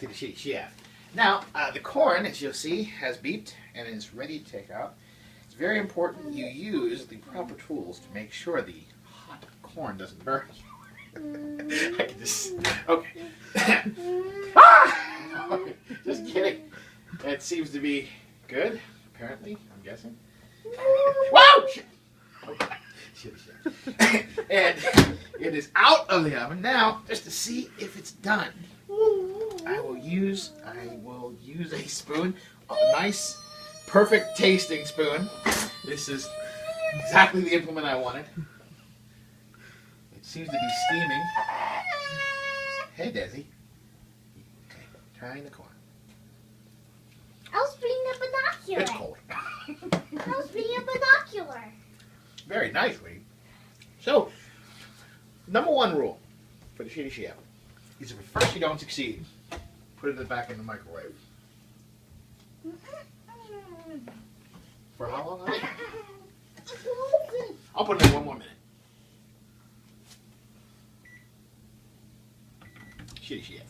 to the shitty chef. Now, the corn, as you'll see, has beeped and is ready to take out. It's very important you use the proper tools to make sure the hot corn doesn't burn you. I can just... Okay. Ah! Just kidding. It seems to be good, apparently, I'm guessing. Whoa! And it is out of the oven now, just to see if it's done. I will use a spoon, a nice, perfect tasting spoon. This is exactly the implement I wanted. It seems to be steaming. Hey, Desi. Okay, trying the corn. I was bringing a binocular. It's cold. I was bringing a binocular. Very nicely. So, number one rule for the shitty chef is if at first you don't succeed, put it back in the microwave. For how long? I'll put it in 1 more minute. Shitty chef.